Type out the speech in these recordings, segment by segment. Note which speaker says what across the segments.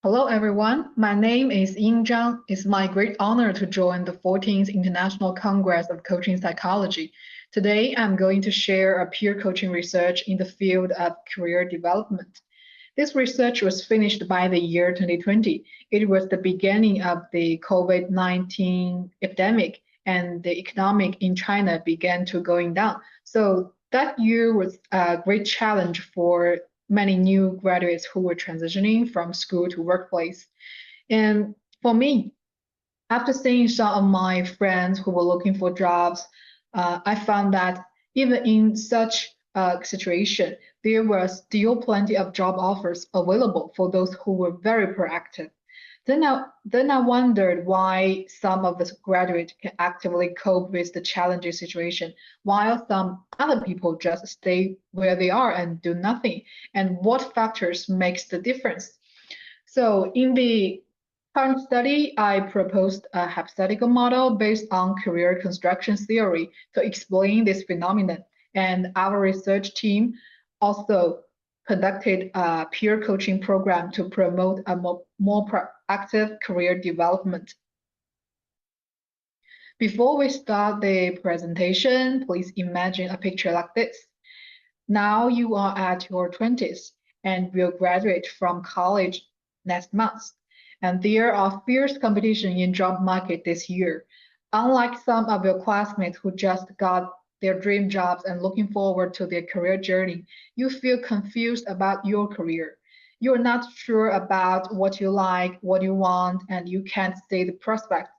Speaker 1: Hello, everyone. My name is Ying Zhang. It's my great honor to join the 14th International Congress of Coaching Psychology. Today, I'm going to share a peer coaching research in the field of career development. This research was finished by the year 2020. It was the beginning of the COVID-19 epidemic, and the economic in China began to going down. So that year was a great challenge for many new graduates who were transitioning from school to workplace. And for me, after seeing some of my friends who were looking for jobs, I found that even in such a situation, there were still plenty of job offers available for those who were very proactive. Then I wondered why some of the graduates can actively cope with the challenging situation, while some other people just stay where they are and do nothing, and what factors makes the difference. So in the current study, I proposed a hypothetical model based on career construction theory to explain this phenomenon. And our research team also conducted a peer coaching program to promote a more proactive career development. Before we start the presentation, please imagine a picture like this. Now you are at your 20s and will graduate from college next month. And there are fierce competition in job market this year. Unlike some of your classmates who just got their dream jobs and looking forward to their career journey, you feel confused about your career. You're not sure about what you like, what you want, and you can't see the prospect.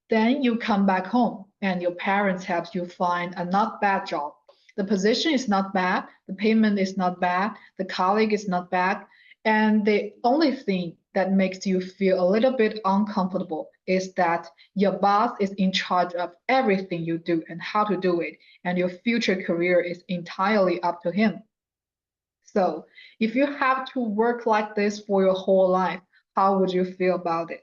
Speaker 1: Then you come back home and your parents help you find a not bad job. The position is not bad, the payment is not bad, the colleague is not bad, and the only thing that makes you feel a little bit uncomfortable is that your boss is in charge of everything you do and how to do it, and your future career is entirely up to him. So, if you have to work like this for your whole life, how would you feel about it?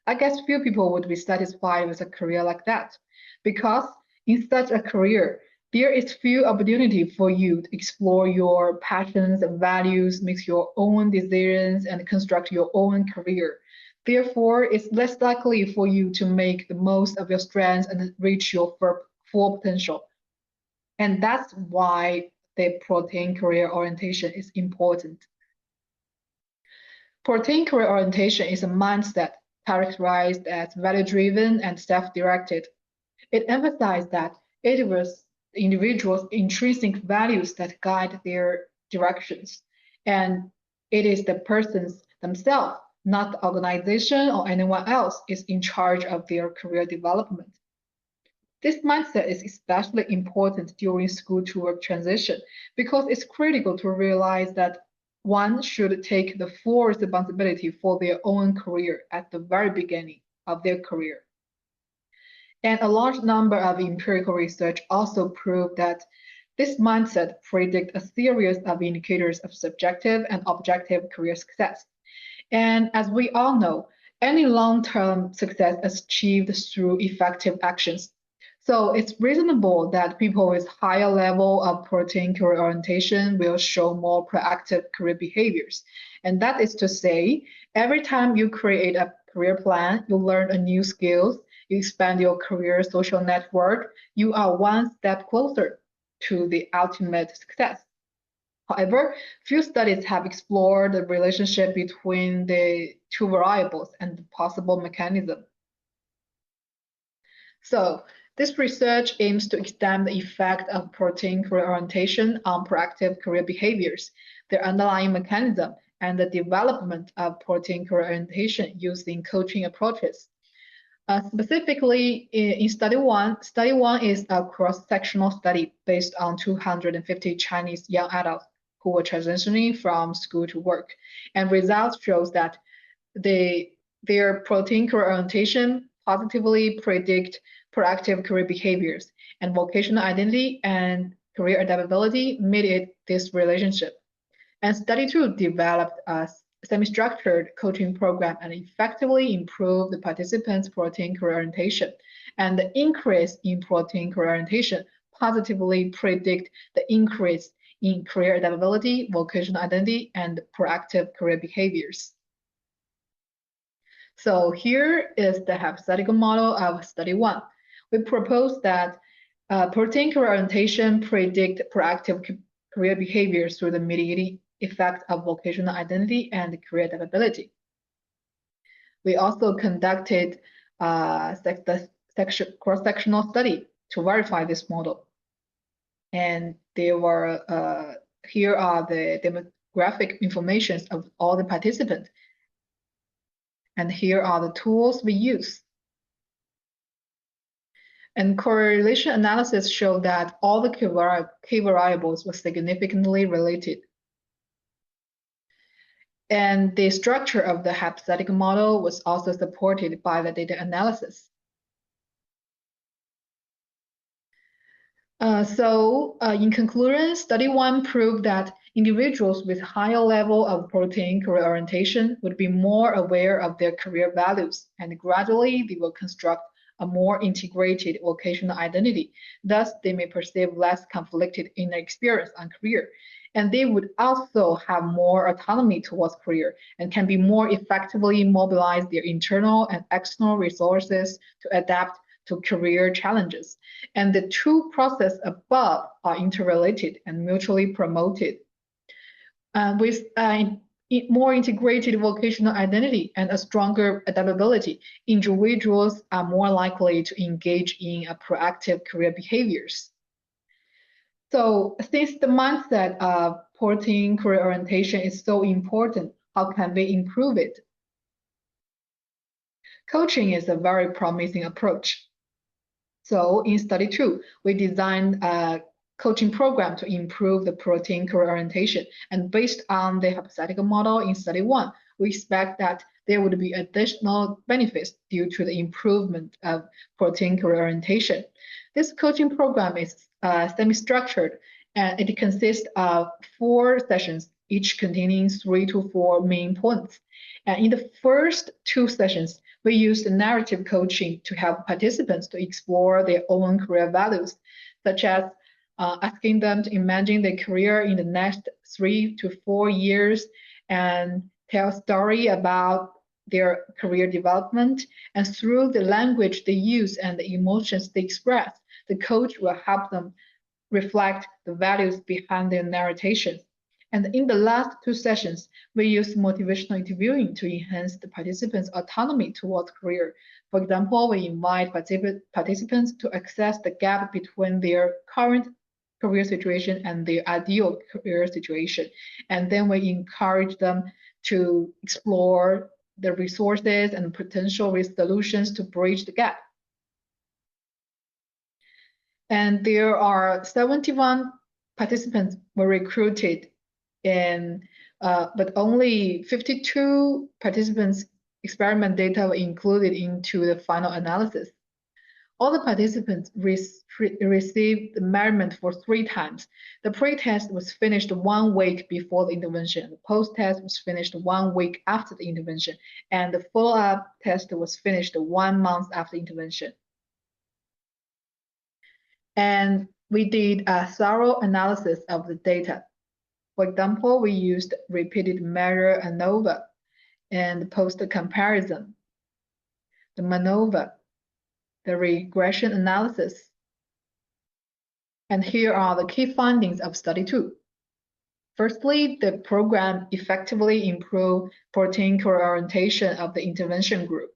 Speaker 1: I guess few people would be satisfied with a career like that, because in such a career, there is few opportunity for you to explore your passions and values, make your own decisions, and construct your own career. Therefore, it's less likely for you to make the most of your strengths and reach your full potential. And that's why the protein career orientation is important. Protein career orientation is a mindset characterized as value-driven and self-directed. It emphasized that it was the individual's intrinsic values that guide their directions, and it is the persons themselves, not the organization or anyone else, is in charge of their career development. This mindset is especially important during school to work transition because it's critical to realize that one should take the full responsibility for their own career at the very beginning of their career. And a large number of empirical research also proved that this mindset predicts a series of indicators of subjective and objective career success. And as we all know, any long-term success is achieved through effective actions. So it's reasonable that people with higher level of protein career orientation will show more proactive career behaviors. And that is to say, every time you create a career plan, you learn a new skills, you expand your career social network, you are one step closer to the ultimate success. However, few studies have explored the relationship between the two variables and the possible mechanism. So, this research aims to examine the effect of protein career orientation on proactive career behaviors, their underlying mechanism, and the development of protein career orientation using coaching approaches. Specifically, in study one is a cross-sectional study based on 250 Chinese young adults who were transitioning from school to work. And results shows that their protein career orientation positively predict proactive career behaviors, and vocational identity and career adaptability mediate this relationship. And study two developed a semi-structured coaching program and effectively improved the participants' protein career orientation. And the increase in protein career orientation positively predict the increase in career adaptability, vocational identity, and proactive career behaviors. So here is the hypothetical model of study one. We propose that protein career orientation predict proactive career behaviors through the mitigating effect of vocational identity and career adaptability. We also conducted the cross-sectional study to verify this model. And there were here are the demographic information of all the participants. And here are the tools we use. And correlation analysis showed that all the key variables were significantly related. And the structure of the hypothetical model was also supported by the data analysis. In conclusion, study one proved that individuals with higher level of protein career orientation would be more aware of their career values, and gradually they will construct a more integrated vocational identity. Thus, they may perceive less conflicted inner experience on career. And they would also have more autonomy towards career and can be more effectively mobilize their internal and external resources to adapt to career challenges. And the two processes above are interrelated and mutually promoted. With more integrated vocational identity and a stronger adaptability, individuals are more likely to engage in proactive career behaviors. So since the mindset of protein career orientation is so important, how can we improve it? Coaching is a very promising approach. So in study two, we designed a coaching program to improve the protein career orientation. And based on the hypothetical model in study one, we expect that there would be additional benefits due to the improvement of protein career orientation. This coaching program is semi-structured, and it consists of 4 sessions, each containing 3 to 4 main points. And in the first 2 sessions, we used narrative coaching to help participants to explore their own career values, such as asking them to imagine their career in the next 3 to 4 years and tell a story about their career development. And through the language they use and the emotions they express, the coach will help them reflect the values behind their narrations. And in the last 2 sessions, we use motivational interviewing to enhance the participants' autonomy towards career. For example, we invite participants to assess the gap between their current career situation and their ideal career situation. And then we encourage them to explore the resources and potential solutions to bridge the gap. And there are 71 participants were recruited, but only 52 participants' experiment data were included into the final analysis. All the participants received the measurement for 3 times. The pre-test was finished 1 week before the intervention. The post-test was finished 1 week after the intervention, and the follow-up test was finished 1 month after intervention. And we did a thorough analysis of the data. For example, we used repeated measure ANOVA and post-comparison, the MANOVA, the regression analysis. And here are the key findings of study 2. Firstly, the program effectively improved protein career orientation of the intervention group.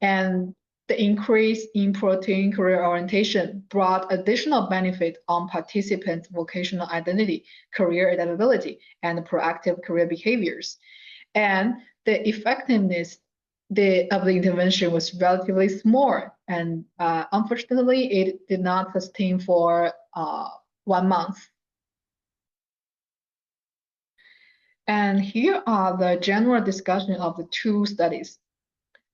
Speaker 1: And the increase in protein career orientation brought additional benefit on participants' vocational identity, career adaptability, and proactive career behaviors. And the effectiveness of the intervention was relatively small, and unfortunately, it did not sustain for 1 month. And here are the general discussion of the 2 studies.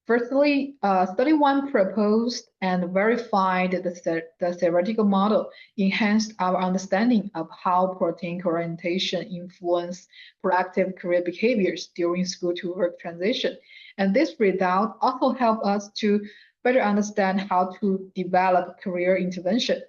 Speaker 1: Firstly, study 1 proposed and verified the theoretical model, enhanced our understanding of how protein orientation influence proactive career behaviors during school-to-work transition. And this result also helped us to better understand how to develop career intervention.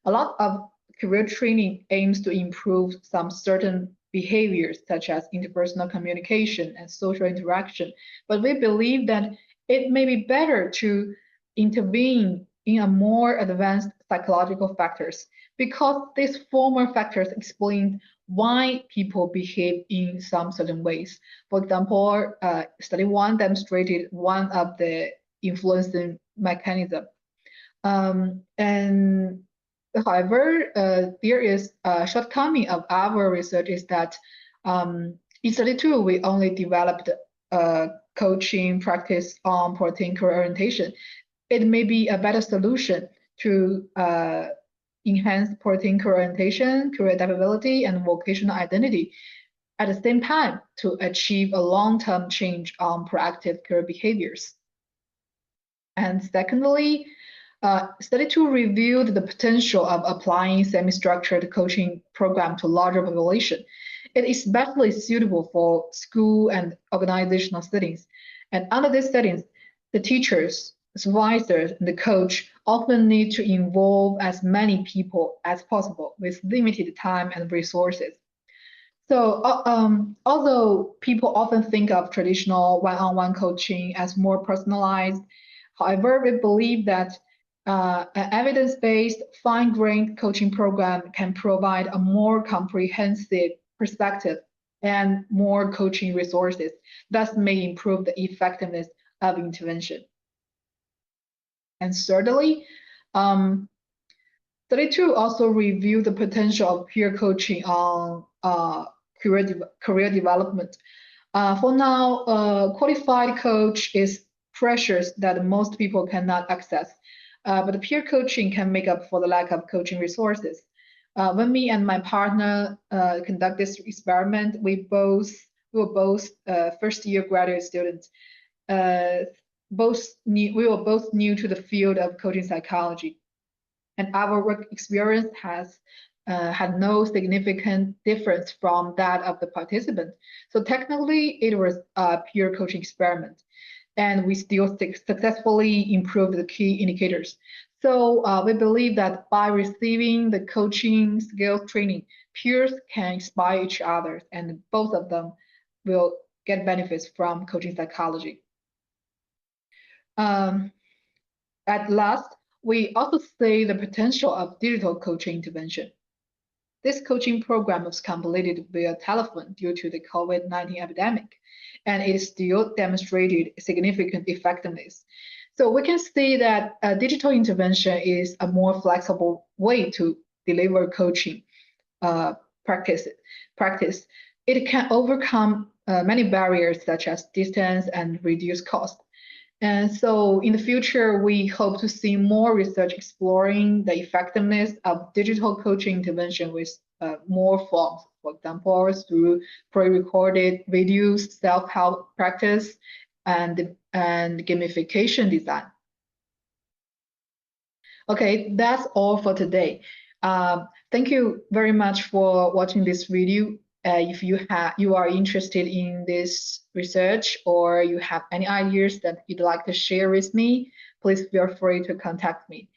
Speaker 1: A lot of career training aims to improve some certain behaviors such as interpersonal communication and social interaction. But we believe that it may be better to intervene in a more advanced psychological factors because these former factors explain why people behave in some certain ways. For example, study one demonstrated one of the influencing mechanism. And however, there is a shortcoming of our research is that in study two, we only developed coaching practice on protein career orientation. It may be a better solution to enhance protein career orientation, career adaptability, and vocational identity at the same time to achieve a long-term change on proactive career behaviors. And secondly, study two reviewed the potential of applying semi-structured coaching program to larger population. It is especially suitable for school and organizational settings. And under these settings, the teachers, supervisors, and the coach often need to involve as many people as possible with limited time and resources. So, although people often think of traditional one-on-one coaching as more personalized, however, we believe that an evidence-based, fine-grained coaching program can provide a more comprehensive perspective and more coaching resources, thus may improve the effectiveness of intervention. And thirdly, study two also reviewed the potential of peer coaching on career development. For now, a qualified coach is pressures that most people cannot access, but peer coaching can make up for the lack of coaching resources. When me and my partner conduct this experiment, we were both first-year graduate students. We were both new to the field of coaching psychology, and our work experience has had no significant difference from that of the participant. So technically, it was a peer coaching experiment, and we still successfully improved the key indicators. So we believe that by receiving the coaching skills training, peers can inspire each other, and both of them will get benefits from coaching psychology. At last, we also see the potential of digital coaching intervention. This coaching program was completed via telephone due to the COVID-19 epidemic, and it still demonstrated significant effectiveness. So we can see that digital intervention is a more flexible way to deliver coaching practice. It can overcome many barriers such as distance and reduce cost. And so in the future, we hope to see more research exploring the effectiveness of digital coaching intervention with more forms, for example, through pre-recorded videos, self-help practice, and gamification design. Okay, that's all for today. Thank you very much for watching this video. If you are interested in this research or you have any ideas that you'd like to share with me, please feel free to contact me.